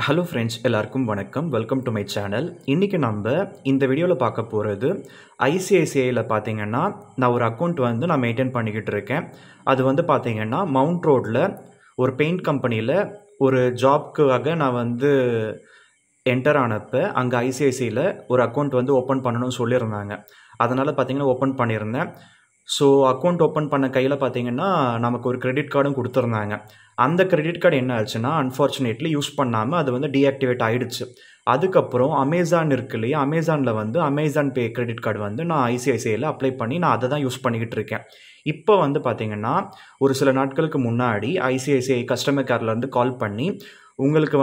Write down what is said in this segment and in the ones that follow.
Hello friends, எல்லாருக்கும் வணக்கம். Welcome to my channel. இன்றைக்கி நம்ம இந்த வீடியோவில் பார்க்க போகிறது ஐசிஐசிஐயில் பார்த்தீங்கன்னா நான் ஒரு அக்கௌண்ட் நான் மெயின்டைன் பண்ணிக்கிட்டு இருக்கேன். அது பார்த்தீங்கன்னா மவுண்ட் ரோடில் ஒரு பெயிண்ட் கம்பெனியில் ஒரு ஜாப்க்காக நான் என்டர் ஆனப்போ அங்கே ஐசிஐசிஐயில் ஒரு அக்கௌண்ட் ஓப்பன் பண்ணணும்னு சொல்லியிருந்தாங்க. அதனால் பார்த்தீங்கன்னா ஓப்பன் பண்ணியிருந்தேன். ஸோ அக்கௌண்ட் ஓப்பன் பண்ண கையில் பார்த்தீங்கன்னா நமக்கு ஒரு கிரெடிட் கார்டும் கொடுத்துருந்தாங்க. அந்த கிரெடிட் கார்டு என்ன ஆச்சுன்னா அன்ஃபார்ச்சுனேட்லி யூஸ் பண்ணாமல் அது டீஆக்டிவேட் ஆகிடுச்சு. அதுக்கப்புறம் அமேசான் இருக்கு இல்லையா, அமேசானில் அமேசான் பே கிரெடிட் கார்டு நான் ஐசிஐசிஐயில் அப்ளை பண்ணி நான் அதை தான் யூஸ் பண்ணிக்கிட்டு இருக்கேன். இப்போ பார்த்தீங்கன்னா ஒரு சில நாட்களுக்கு முன்னாடி ஐசிஐசிஐ கஸ்டமர் கேர்லேருந்து கால் பண்ணி உங்களுக்கு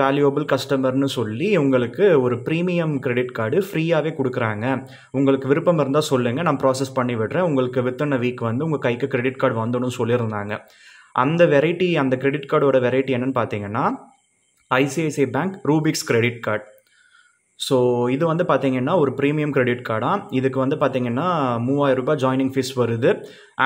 வேல்யூபிள் கஸ்டமர்னு சொல்லி உங்களுக்கு ஒரு ப்ரீமியம் கிரெடிட் கார்டு ஃப்ரீயாகவே கொடுக்குறாங்க. உங்களுக்கு விருப்பம் இருந்தால் சொல்லுங்கள், நான் ப்ராசஸ் பண்ணி விடுறேன். உங்களுக்கு வித்தின் அ வீக் உங்கள் கைக்கு கிரெடிட் கார்டு வந்துடும் சொல்லியிருந்தாங்க. அந்த கிரெடிட் கார்டோட வெரைட்டி என்னன்னு பார்த்தீங்கன்னா ICICI bank Rubyx credit card. So இது பார்த்தீங்கன்னா ஒரு ப்ரீமியம் கிரெடிட் கார்டாக. இதுக்கு பார்த்தீங்கன்னா 3000 ரூபாய் ஜாயினிங் ஃபீஸ் வருது.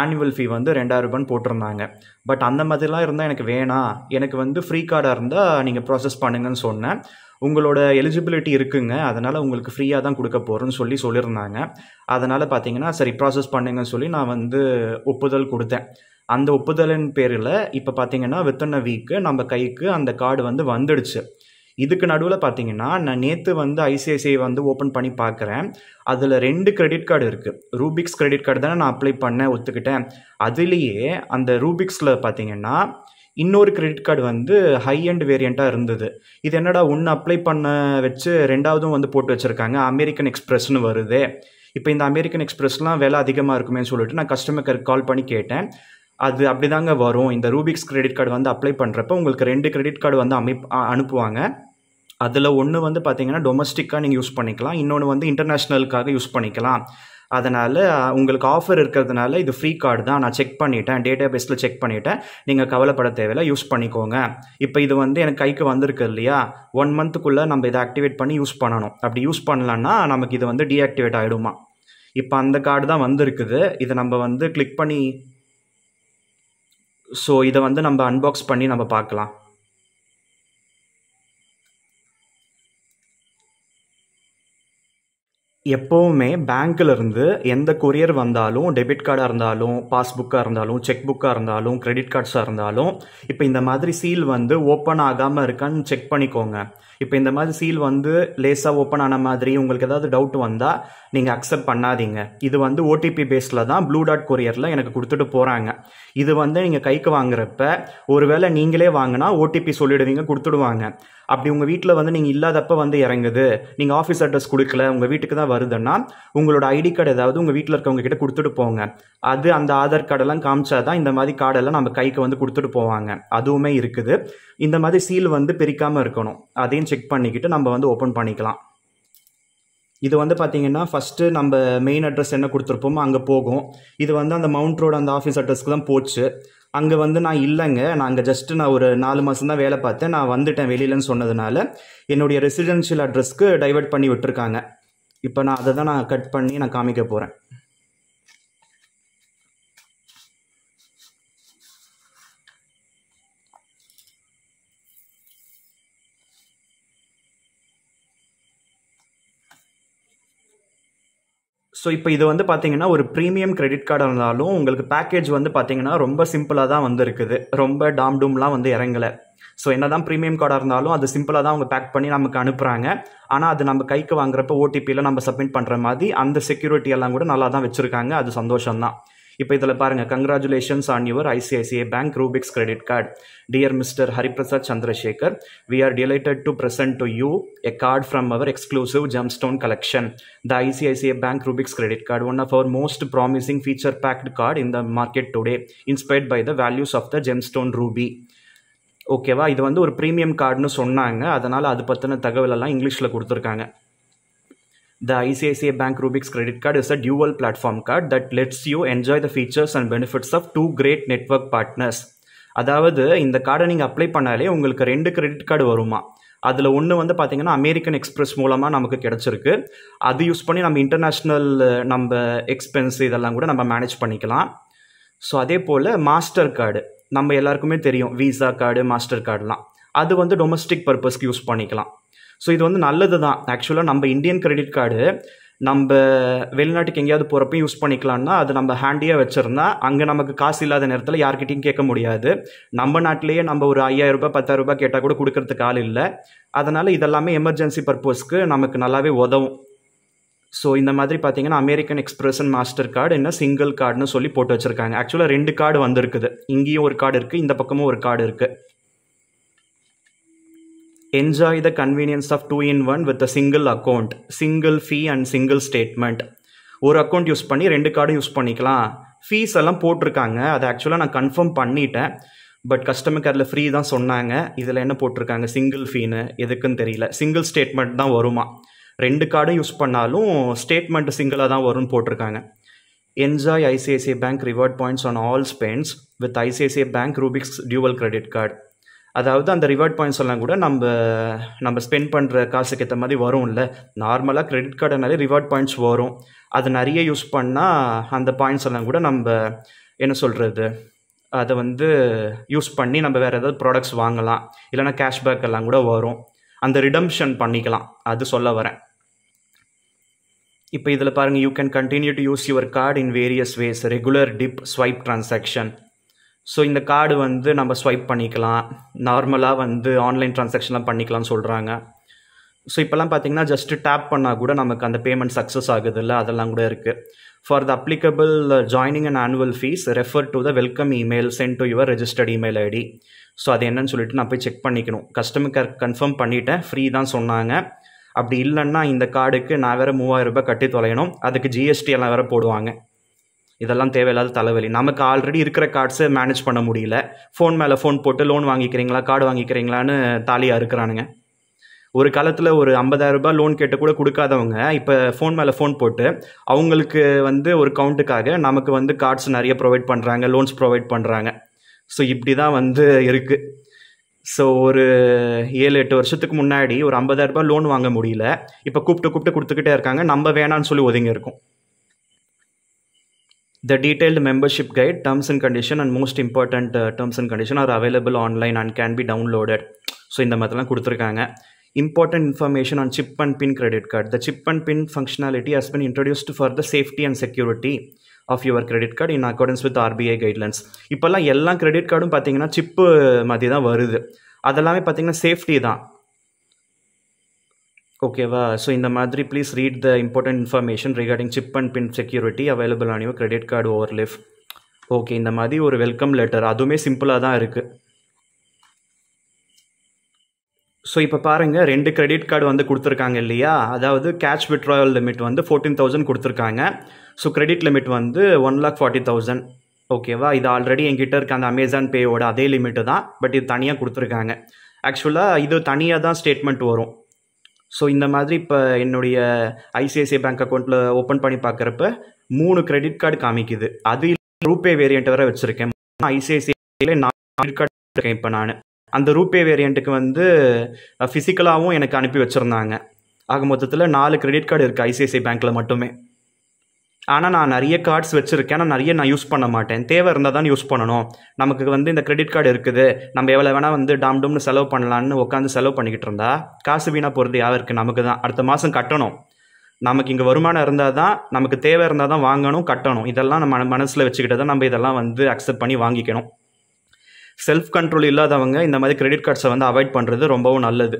ஆனுவல் ஃபீ 2000 ரூபான்னு போட்டிருந்தாங்க. பட் அந்த மாதிரிலாம் இருந்தால் எனக்கு வேணாம், எனக்கு ஃப்ரீ கார்டாக இருந்தால் நீங்கள் ப்ராசஸ் பண்ணுங்கன்னு சொன்னேன். உங்களோட எலிஜிபிலிட்டி இருக்குங்க, அதனால் உங்களுக்கு ஃப்ரீயாக தான் கொடுக்க போகிறேன்னு சொல்லியிருந்தாங்க. அதனால் பார்த்தீங்கன்னா சரி ப்ராசஸ் பண்ணுங்கன்னு சொல்லி நான் ஒப்புதல் கொடுத்தேன். அந்த ஒப்புதலின் பேரில் இப்போ பார்த்தீங்கன்னா வித்தின் அ வீக்கு நம்ம கைக்கு அந்த கார்டு வந்துடுச்சு. இதுக்கு நடுவில் பார்த்தீங்கன்னா நான் நேற்று ஐசிஐசிஐ ஓப்பன் பண்ணி பார்க்குறேன். அதில் 2 கிரெடிட் கார்டு இருக்குது. ரூபிக்ஸ் கிரெடிட் கார்டு தானே நான் அப்ளை பண்ணேன், ஒத்துக்கிட்டேன். அதுலேயே அந்த ரூபிக்ஸில் பார்த்தீங்கன்னா இன்னொரு கிரெடிட் கார்டு ஹை அண்ட் வேரியண்ட்டாக இருந்தது. இது என்னடா ஒன்று அப்ளை பண்ண வச்சு ரெண்டாவதும் போட்டு வச்சுருக்காங்க, அமெரிக்கன் எக்ஸ்பிரஸ்னு வருது. இப்போ இந்த அமெரிக்கன் எக்ஸ்பிரஸ்லாம் விலை அதிகமாக இருக்குமே சொல்லிட்டு நான் கஸ்டமர் கேர் கால் பண்ணி கேட்டேன். அது அப்படி தாங்க வரும். இந்த ரூபிக்ஸ் கிரெடிட் கார்டு அப்ளை பண்ணுறப்ப உங்களுக்கு 2 கிரெடிட் கார்டு அனுப்புவாங்க. அதில் ஒன்று பார்த்தீங்கன்னா டொமஸ்டிக்காக நீங்கள் யூஸ் பண்ணிக்கலாம், இன்னொன்று இன்டர்நேஷ்னலுக்காக யூஸ் பண்ணிக்கலாம். அதனால் உங்களுக்கு ஆஃபர் இருக்கிறதுனால இது ஃப்ரீ கார்டு தான், நான் செக் பண்ணிட்டேன், டேட்டா பேஸில் செக் பண்ணிவிட்டேன், நீங்கள் கவலைப்பட தேவையில்லை, யூஸ் பண்ணிக்கோங்க. இப்போ இது எனக்கு கைக்கு வந்திருக்கு இல்லையா, 1 மந்த்துக்குள்ளே நம்ம இதை ஆக்டிவேட் பண்ணி யூஸ் பண்ணணும். அப்படி யூஸ் பண்ணலன்னா நமக்கு இது டீஆக்டிவேட் ஆகிடுமா. இப்போ அந்த கார்டு தான் வந்திருக்குது. இதை நம்ம கிளிக் பண்ணி ஸோ இதை நம்ம அன்பாக்ஸ் பண்ணி நம்ம பார்க்கலாம். எப்போவுமே பேங்க்கிலேருந்து எந்த கொரியர் வந்தாலும், டெபிட் கார்டாக இருந்தாலும், பாஸ்புக்காக இருந்தாலும், செக் புக்காக இருந்தாலும், கிரெடிட் கார்ட்ஸாக இருந்தாலும், இப்போ இந்த மாதிரி சீல் ஓப்பன் ஆகாமல் இருக்கான்னு செக் பண்ணிக்கோங்க. இப்போ இந்த மாதிரி சீல் லேசாக ஓப்பன் ஆன மாதிரி உங்களுக்கு ஏதாவது டவுட் வந்தால் நீங்கள் அக்செப்ட் பண்ணாதீங்க. இது ஓடிபி பேஸில் தான் ப்ளூ டாட் கொரியரில் எனக்கு கொடுத்துட்டு போகிறாங்க. இது நீங்கள் கைக்கு வாங்குறப்ப ஒருவேளை நீங்களே வாங்கினா ஓடிபி சொல்லிடுவீங்க, கொடுத்துடுவாங்க. அப்படி உங்கள் வீட்டில் நீங்கள் இல்லாதப்ப இறங்குது, நீங்கள் ஆஃபீஸ் அட்ரஸ் கொடுக்கல, உங்கள் வீட்டுக்கு தான் வருதுன்னா உங்களோட ஐடி கார்டு ஏதாவது உங்கள் வீட்டில் இருக்கவங்க கிட்ட கொடுத்துட்டு போங்க. அது அந்த ஆதார் கார்டெல்லாம் காமிச்சாதான் இந்த மாதிரி கார்டெல்லாம் நம்ம கைக்கு கொடுத்துட்டு போவாங்க. அதுவுமே இருக்குது. இந்த மாதிரி சீல் பிரிக்காமல் இருக்கணும். அதையும் செக் பண்ணிக்கிட்டு நம்ம ஓப்பன் பண்ணிக்கலாம். இது பார்த்தீங்கன்னா ஃபஸ்ட்டு நம்ம மெயின் அட்ரஸ் என்ன கொடுத்துருப்போமோ அங்கே போகும். இது அந்த மவுண்ட் ரோடு அந்த ஆஃபீஸ் அட்ரஸ்க்கு தான் போச்சு. அங்கே நான் இல்லைங்க, நான் அங்கே ஜஸ்ட்டு நான் ஒரு 4 மாதம் தான் வேலை பார்த்தேன், நான் வந்துட்டேன் வெளியிலன்னு சொன்னதுனால என்னுடைய ரெசிடென்ஷியல் அட்ரஸ்க்கு டைவர்ட் பண்ணி விட்டுருக்காங்க. இப்போ நான் அதை தான் நான் கட் பண்ணி நான் காமிக்க போகிறேன். ஸோ இப்போ இது பார்த்தீங்கன்னா ஒரு ப்ரீமியம் கிரெடிட் கார்டாக இருந்தாலும் உங்களுக்கு பேக்கேஜ் பார்த்தீங்கன்னா ரொம்ப சிம்பிளாக தான் இருக்குது. ரொம்ப டாம்டூம்லாம் இறங்கலை. ஸோ என்ன தான் ப்ரீமியம் கார்டாக இருந்தாலும் அது சிம்பிளாக தான் அவங்க பேக் பண்ணி நமக்கு அனுப்புகிறாங்க. ஆனால் அது நம்ம கைக்கு வாங்குறப்ப ஓடிபியில் நம்ம சப்மிட் பண்ணுற மாதிரி அந்த செக்யூரிட்டி எல்லாம் கூட நல்லா தான் வச்சுருக்காங்க. அது சந்தோஷம்தான். இப்போ இதில் பாருங்கள், congratulations on your ICICI bank Rubyx credit card. Dear mister Hariprasad Chandrasekhar, we are delighted to present to you a card from our exclusive gemstone collection. The ICICI Bank Rubik's Credit Card, one of our most promising feature-packed card in the market today, inspired by the values of the gemstone ruby. ஓகேவா, இது ஒரு premium கார்டுன்னு சொன்னாங்க, அதனால் அது பற்றின தகவலெல்லாம் இங்கிலீஷில் கொடுத்துருக்காங்க. The ICICI Bank Rubik's Credit Card is a dual platform card that lets you enjoy the features and benefits of 2 great network partners. அதாவது இந்த கார்டை நீங்கள் அப்ளை பண்ணாலே உங்களுக்கு 2 கிரெடிட் கார்டு வருமா. அதில் ஒன்று பார்த்தீங்கன்னா அமெரிக்கன் எக்ஸ்பிரஸ் மூலமாக நமக்கு கிடச்சிருக்கு. அது யூஸ் பண்ணி நம்ம இன்டர்நேஷ்னல் நம்ம எக்ஸ்பென்ஸ் இதெல்லாம் கூட நம்ம மேனேஜ் பண்ணிக்கலாம். ஸோ அதே போல் மாஸ்டர் கார்டு நம்ம எல்லாருக்குமே தெரியும், விசா கார்டு, மாஸ்டர் கார்டெலாம். அது வந்து டொமஸ்டிக் பர்பஸ்க்கு யூஸ் பண்ணிக்கலாம். ஸோ இது வந்து நல்லது தான். ஆக்சுவலாக நம்ம இந்தியன் கிரெடிட் கார்டு நம்ம வெளிநாட்டுக்கு எங்கேயாவது போகிறப்பையும் யூஸ் பண்ணிக்கலாம்னா அது நம்ம ஹேண்டியாக வச்சுருந்தா அங்கே நமக்கு காசு இல்லாத நேரத்தில் யார்கிட்டையும் கேட்க முடியாது. நம்ம நாட்டிலேயே நம்ம ஒரு 5000 ரூபாய் 10,000 ரூபாய் கேட்டால் கூட கொடுக்கறதுக்கு ஆள் இல்லை. அதனால் இதெல்லாமே எமர்ஜென்சி பர்பஸ்க்கு நமக்கு நல்லாவே உதவும். ஸோ இந்த மாதிரி பார்த்தீங்கன்னா American express and master card என்ன சிங்கிள் கார்டுன்னு சொல்லி போட்டு வச்சுருக்காங்க. ஆக்சுவலாக 2 கார்டு வந்திருக்குது. இங்கேயும் ஒரு கார்டு இருக்குது, இந்த பக்கமும் ஒரு கார்டு இருக்குது. Enjoy the convenience of 2-in-1 with a single account, single fee and single statement. ஒரு அக்கௌண்ட் யூஸ் பண்ணி 2 கார்டும் யூஸ் பண்ணிக்கலாம். ஃபீஸ் எல்லாம் போட்டிருக்காங்க. அதை ஆக்சுவலாக நான் கன்ஃபார்ம் பண்ணிட்டேன். பட் கஸ்டமர் கேரில் ஃப்ரீ தான் சொன்னாங்க. இதில் என்ன போட்டிருக்காங்க சிங்கிள் ஃபீன்னு எதுக்குன்னு தெரியல. சிங்கிள் ஸ்டேட்மெண்ட் தான் வருமா. 2 கார்டும் யூஸ் பண்ணாலும் ஸ்டேட்மெண்ட் சிங்கிளாக தான் வரும்னு போட்டிருக்காங்க. Enjoy ICICI bank reward points on all spends with ICICI bank Rubik's dual credit card. அதாவது அந்த ரிவார்ட் பாயிண்ட்ஸ் எல்லாம் கூட நம்ம ஸ்பெண்ட் பண்ணுற காசுக்கு ஏற்ற மாதிரி வரும் இல்லை. நார்மலாக கிரெடிட் கார்டுனாலே ரிவார்ட் பாயிண்ட்ஸ் வரும். அது நிறைய யூஸ் பண்ணால் அந்த பாயிண்ட்ஸ் எல்லாம் கூட நம்ம என்ன சொல்கிறது அதை வந்து யூஸ் பண்ணி நம்ம வேறு ஏதாவது ப்ராடக்ட்ஸ் வாங்கலாம். இல்லைனா கேஷ்பேக் எல்லாம் கூட வரும். அந்த ரிடம்ஷன் பண்ணிக்கலாம். அது சொல்ல வரேன். இப்போ இதில் பாருங்கள், you can continue to use your card in various ways, regular dip swipe transaction. So இந்த கார்டு வந்து நம்ம ஸ்வைப் பண்ணிக்கலாம். நார்மலாக வந்து ஆன்லைன் ட்ரான்சாக்ஷன்லாம் பண்ணிக்கலாம்னு சொல்கிறாங்க. ஸோ இப்போல்லாம் பார்த்தீங்கன்னா ஜஸ்ட்டு டேப் பண்ணால் கூட நமக்கு அந்த பேமெண்ட் சக்ஸஸ் ஆகுது இல்லை, அதெல்லாம் கூட இருக்குது. For the applicable joining and annual fees refer to the welcome email sent to your registered email ID. So அது என்னன்னு சொல்லிட்டு நான் போய் செக் பண்ணிக்கணும். கஸ்டமர் கேர் கன்ஃபார்ம் பண்ணிவிட்டேன், ஃப்ரீ தான் சொன்னாங்க. அப்படி இல்லைன்னா இந்த கார்டுக்கு நான் வேறு 3000 ரூபாய் கட்டி தொலையணும். அதுக்கு ஜிஎஸ்டி எல்லாம் வேறு போடுவாங்க. இதெல்லாம் தேவையில்லாத தலைவலி. நமக்கு ஆல்ரெடி இருக்கிற கார்ட்ஸை மேனேஜ் பண்ண முடியல. ஃபோன் மேலே ஃபோன் போட்டு லோன் வாங்கிக்கிறீங்களா கார்டு வாங்கிக்கிறீங்களான்னு தாலியாக இருக்கிறானுங்க. ஒரு காலத்தில் ஒரு 50,000 ரூபாய் லோன் கேட்டு கூட கொடுக்காதவங்க இப்போ ஃபோன் மேலே ஃபோன் போட்டு அவங்களுக்கு வந்து ஒரு கவுண்ட்டுக்காக நமக்கு வந்து கார்ட்ஸ் நிறைய ப்ரொவைட் பண்ணுறாங்க, லோன்ஸ் ப்ரொவைட் பண்ணுறாங்க. ஸோ இப்படி தான் வந்து இருக்குது. ஸோ ஒரு 7-8 வருஷத்துக்கு முன்னாடி ஒரு 50,000 ரூபாய் லோன் வாங்க முடியல. இப்போ கூப்பிட்டு கொடுத்துக்கிட்டே இருக்காங்க. நம்ம வேணான்னு சொல்லி ஒதுங்கி இருக்கோம். The detailed membership guide, terms and condition and most important terms and condition are available online and can be downloaded. So இந்த மாதிரிலாம் கொடுத்துருக்காங்க. Important information on chip and pin credit card. The chip and pin functionality has been introduced for the safety and security of your credit card in accordance with RBI guidelines. இப்போல்லாம் எல்லா credit கார்டும் பார்த்தீங்கன்னா chip மாதிரி தான் வருது. அதெல்லாமே பார்த்தீங்கன்னா safety தான். ஓகேவா. ஸோ இந்த மாதிரி please read the important information regarding chip and PIN security available on your credit card overleaf. Okay, இந்த மாதிரி ஒரு வெல்கம் லெட்டர், அதுவுமே சிம்பிளாக தான் இருக்குது. ஸோ இப்போ பாருங்கள், 2 கிரெடிட் கார்டு வந்து கொடுத்துருக்காங்க இல்லையா. அதாவது கேஷ் விட்ராயல் லிமிட் வந்து 14,000 கொடுத்துருக்காங்க. ஸோ கிரெடிட் லிமிட் வந்து 1,40,000. ஓகேவா. இது ஆல்ரெடி என்கிட்ட இருக்க அந்த அமேசான் பேயோட அதே லிமிட்டு தான். பட் இது தனியாக கொடுத்துருக்காங்க. ஆக்சுவலாக இது தனியாக தான் ஸ்டேட்மெண்ட் வரும். ஸோ இந்த மாதிரி இப்போ என்னுடைய ஐசிஐசிஐ பேங்க் அக்கௌண்ட்டில் ஓப்பன் பண்ணி பார்க்குறப்ப 3 கிரெடிட் கார்டு காமிக்குது. அது ரூபே வேரியண்ட் வேறு வச்சுருக்கேன். ஐசிஐசிஐயில் 4 கிரெடிட் கார்டு இருக்கேன் இப்போ நான். அந்த ரூபே வேரியண்ட்டுக்கு வந்து ஃபிசிக்கலாகவும் எனக்கு அனுப்பி வச்சுருந்தாங்க. ஆக மொத்தத்தில் 4 கிரெடிட் கார்டு இருக்குது ஐசிஐசிஐ பேங்க்கில் மட்டுமே. ஆனால் நான் நிறைய கார்ட்ஸ் வச்சுருக்கேன். ஆனால் நிறைய நான் யூஸ் பண்ண மாட்டேன். தேவை இருந்தால் தான் யூஸ் பண்ணணும். நமக்கு வந்து இந்த கிரெடிட் கார்டு இருக்குது, நம்ம எவ்வளோ வேணால் வந்து டாம்னு செலவு பண்ணலான்னு உட்காந்து செலவு பண்ணிக்கிட்டு இருந்தா காசு வீணாக போகிறது யாருக்கு? நமக்கு தான். அடுத்த மாதம் கட்டணும். நமக்கு இங்கே வருமானம் இருந்தால் தான், நமக்கு தேவை இருந்தால் தான் வாங்கணும், கட்டணும். இதெல்லாம் நம்ம மனசில் வச்சுக்கிட்டு தான் நம்ம இதெல்லாம் வந்து அக்செப்ட் பண்ணி வாங்கிக்கணும். செல்ஃப் கண்ட்ரோல் இல்லாதவங்க இந்த மாதிரி கிரெடிட் கார்ட்ஸை வந்து அவாய்ட் பண்ணுறது ரொம்பவும் நல்லது.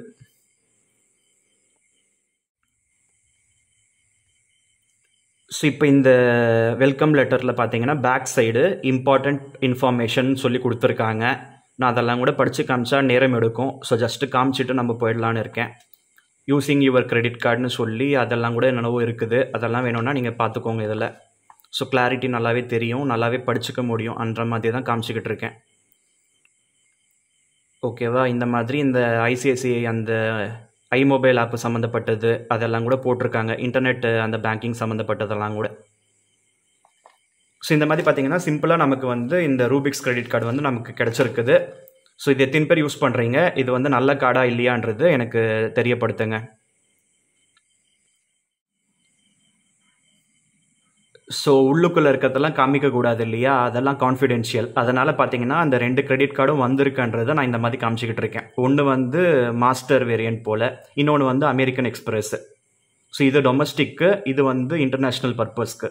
ஸோ இப்போ இந்த வெல்கம் லெட்டரில் பார்த்தீங்கன்னா பேக் சைடு இம்பார்ட்டண்ட் இன்ஃபர்மேஷன் சொல்லி கொடுத்துருக்காங்க. நான் அதெல்லாம் கூட படித்து காமிச்சா நேரம் எடுக்கும். ஸோ ஜஸ்ட்டு காமிச்சிட்டு நம்ம போயிடலான்னு இருக்கேன். யூஸிங் யுவர் கிரெடிட் கார்டுன்னு சொல்லி அதெல்லாம் கூட என்னென்னவோ இருக்குது. அதெல்லாம் வேணும்னா நீங்கள் பார்த்துக்கோங்க இதில். ஸோ கிளாரிட்டி நல்லாவே தெரியும், நல்லாவே படிச்சுக்க முடியும் அந்த மாதிரி தான் காமிச்சிக்கிட்டு இருக்கேன். ஓகேவா. இந்த மாதிரி இந்த ஐசிஐசிஐ அந்த ஐமொபைல் ஆப்பு சம்மந்தப்பட்டது அதெல்லாம் கூட போட்டிருக்காங்க. இன்டர்நெட் அந்த பேங்கிங் சம்மந்தப்பட்டதெல்லாம் கூட. ஸோ இந்த மாதிரி பார்த்தீங்கன்னா சிம்பிளாக நமக்கு வந்து இந்த ரூபிக்ஸ் கிரெடிட் கார்டு வந்து நமக்கு கிடச்சிருக்குது. ஸோ இது எத்தனை பேர் யூஸ் பண்ணுறீங்க, இது வந்து நல்ல கார்டா இல்லையான்றது எனக்கு தெரியப்படுத்துங்க. ஸோ உள்ளுக்குள்ளே இருக்கிறதெல்லாம் காமிக்கக்கூடாது இல்லையா, அதெல்லாம் கான்ஃபிடென்ஷியல். அதனால் பார்த்தீங்கன்னா அந்த 2 கிரெடிட் கார்டும் வந்திருக்குன்றதை நான் இந்த மாதிரி காமிச்சிக்கிட்டு இருக்கேன். ஒன்று வந்து மாஸ்டர் வேரியன்ட் போல், இன்னொன்று வந்து அமெரிக்கன் எக்ஸ்பிரஸ். ஸோ இது டொமஸ்டிக்கு, இது வந்து இன்டர்நேஷ்னல் பர்பஸ்க்கு.